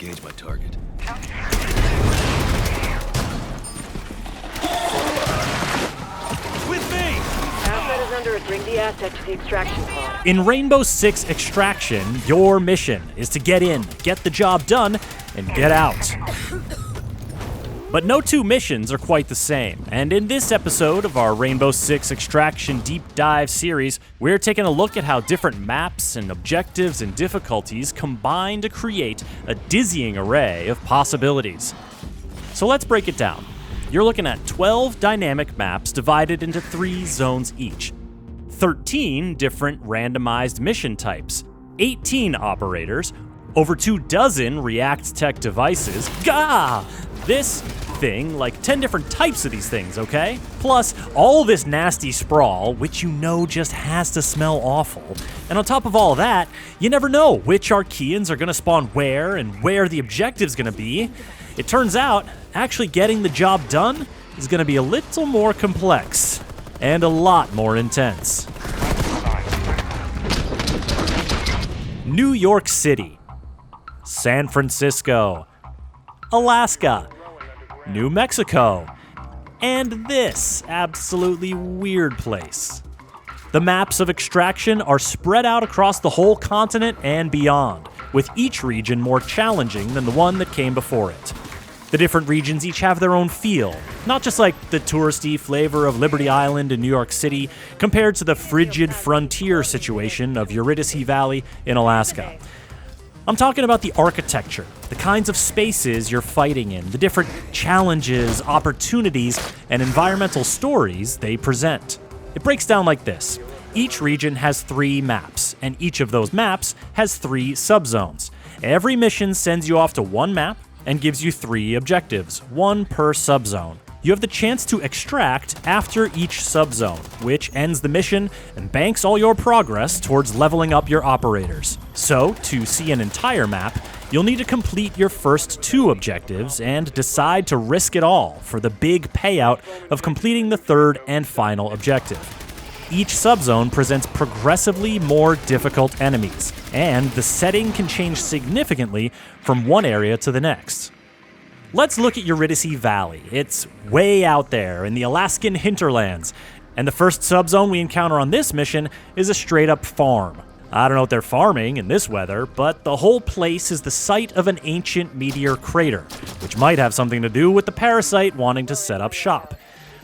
engage my target. With me! Asset is under it. Bring the asset to the extraction pod. In Rainbow Six Extraction, your mission is to get in, get the job done, and get out. But no two missions are quite the same, and in this episode of our Rainbow Six Extraction Deep Dive series, we're taking a look at how different maps and objectives and difficulties combine to create a dizzying array of possibilities. So let's break it down. You're looking at 12 dynamic maps divided into 3 zones each, 13 different randomized mission types, 18 operators, over 24 React Tech devices, this thing, like 10 different types of these things, okay? Plus, all this nasty sprawl, which you know just has to smell awful. And on top of all that, you never know which Archeans are gonna spawn where and where the objective's gonna be. It turns out, actually getting the job done is gonna be a little more complex and a lot more intense. New York City, San Francisco, Alaska, New Mexico, and this absolutely weird place. The maps of Extraction are spread out across the whole continent and beyond, with each region more challenging than the one that came before it. The different regions each have their own feel, not just like the touristy flavor of Liberty Island in New York City compared to the frigid frontier situation of Eurydice Valley in Alaska. I'm talking about the architecture, the kinds of spaces you're fighting in, the different challenges, opportunities, and environmental stories they present. It breaks down like this. Each region has 3 maps, and each of those maps has 3 subzones. Every mission sends you off to one map and gives you 3 objectives, 1 per subzone. You have the chance to extract after each subzone, which ends the mission and banks all your progress towards leveling up your operators. So, to see an entire map, you'll need to complete your first 2 objectives and decide to risk it all for the big payout of completing the 3rd and final objective. Each subzone presents progressively more difficult enemies, and the setting can change significantly from one area to the next. Let's look at Eurydice Valley. It's way out there in the Alaskan hinterlands, and the first subzone we encounter on this mission is a straight-up farm. I don't know what they're farming in this weather, but the whole place is the site of an ancient meteor crater, which might have something to do with the parasite wanting to set up shop.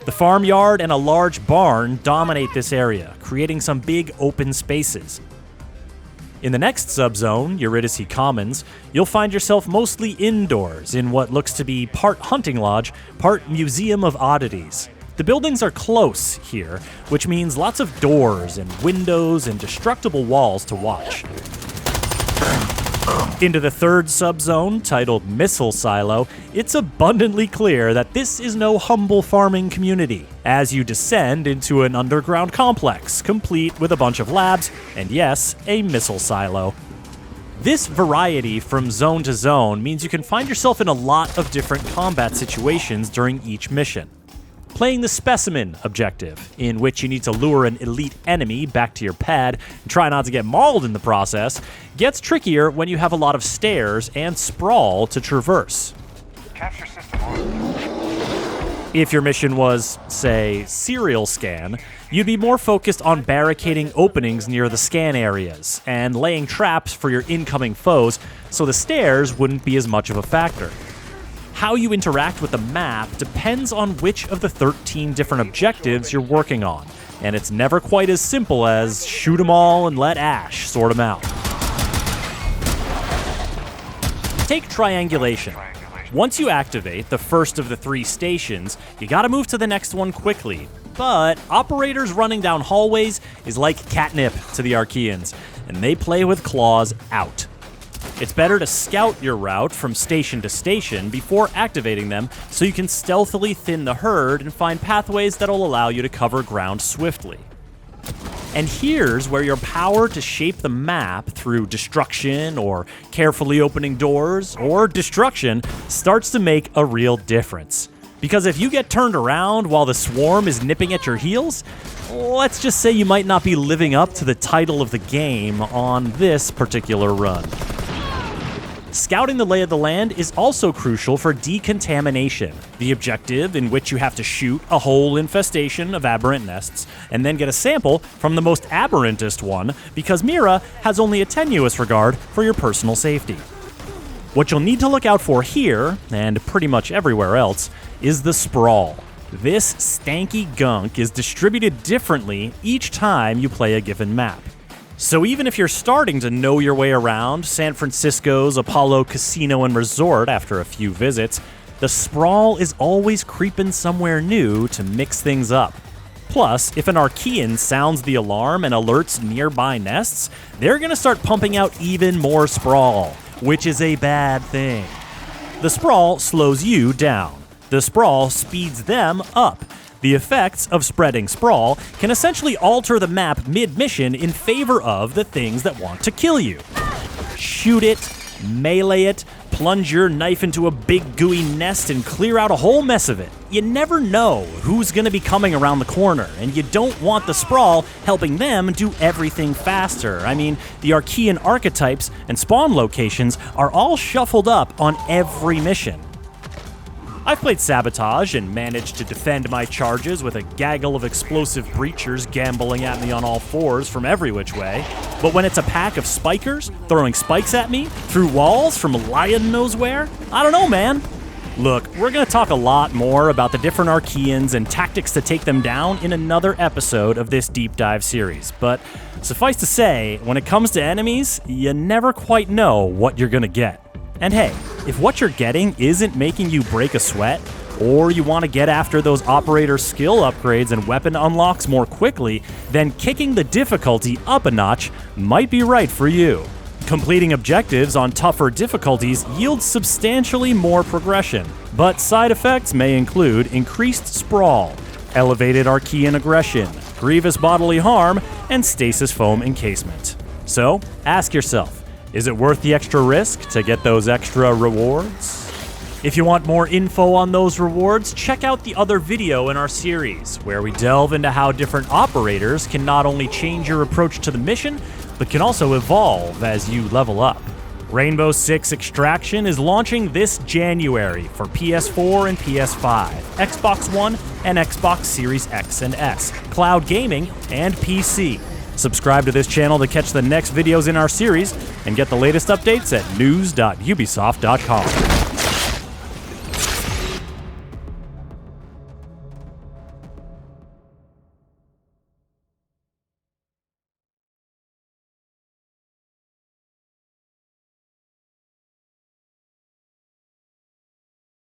The farmyard and a large barn dominate this area, creating some big open spaces. In the next subzone, Eurydice Commons, you'll find yourself mostly indoors in what looks to be part hunting lodge, part museum of oddities. The buildings are close here, which means lots of doors and windows and destructible walls to watch. Into the 3rd subzone, titled Missile Silo, it's abundantly clear that this is no humble farming community, as you descend into an underground complex, complete with a bunch of labs, and yes, a missile silo. This variety from zone to zone means you can find yourself in a lot of different combat situations during each mission. Playing the Specimen objective, in which you need to lure an elite enemy back to your pad and try not to get mauled in the process, gets trickier when you have a lot of stairs and sprawl to traverse. Capture system on. If your mission was, say, serial scan, you'd be more focused on barricading openings near the scan areas and laying traps for your incoming foes, so the stairs wouldn't be as much of a factor. How you interact with the map depends on which of the 13 different objectives you're working on, and it's never quite as simple as shoot 'em all and let Ash sort 'em out. Take triangulation. Once you activate the first of the 3 stations, you gotta move to the next one quickly. But operators running down hallways is like catnip to the Archeans, and they play with claws out. It's better to scout your route from station to station before activating them so you can stealthily thin the herd and find pathways that'll allow you to cover ground swiftly. And here's where your power to shape the map through destruction or carefully opening doors or destruction starts to make a real difference. Because if you get turned around while the swarm is nipping at your heels, let's just say you might not be living up to the title of the game on this particular run. Scouting the lay of the land is also crucial for decontamination, the objective in which you have to shoot a whole infestation of aberrant nests and then get a sample from the most aberrantest one, because Mira has only a tenuous regard for your personal safety. What you'll need to look out for here, and pretty much everywhere else, is the sprawl. This stanky gunk is distributed differently each time you play a given map. So even if you're starting to know your way around San Francisco's Apollo Casino and Resort after a few visits, the sprawl is always creeping somewhere new to mix things up. Plus, if an Archean sounds the alarm and alerts nearby nests, they're gonna start pumping out even more sprawl, which is a bad thing. The sprawl slows you down. The sprawl speeds them up. The effects of spreading sprawl can essentially alter the map mid-mission in favor of the things that want to kill you. Shoot it, melee it, plunge your knife into a big gooey nest and clear out a whole mess of it. You never know who's gonna be coming around the corner, and you don't want the sprawl helping them do everything faster. I mean, the Archean archetypes and spawn locations are all shuffled up on every mission. I've played Sabotage and managed to defend my charges with a gaggle of explosive breachers gambling at me on all fours from every which way, but when it's a pack of spikers throwing spikes at me through walls from lion knows where, I don't know, man. Look, we're gonna talk a lot more about the different Archeans and tactics to take them down in another episode of this deep dive series, but suffice to say, when it comes to enemies, you never quite know what you're gonna get. And hey, if what you're getting isn't making you break a sweat, or you want to get after those operator skill upgrades and weapon unlocks more quickly, then kicking the difficulty up a notch might be right for you. Completing objectives on tougher difficulties yields substantially more progression, but side effects may include increased sprawl, elevated Archean aggression, grievous bodily harm, and stasis foam encasement. So, ask yourself, is it worth the extra risk to get those extra rewards? If you want more info on those rewards, check out the other video in our series, where we delve into how different operators can not only change your approach to the mission, but can also evolve as you level up. Rainbow Six Extraction is launching this January for PS4 and PS5, Xbox One and Xbox Series X and S, cloud gaming, and PC. Subscribe to this channel to catch the next videos in our series and get the latest updates at news.ubisoft.com.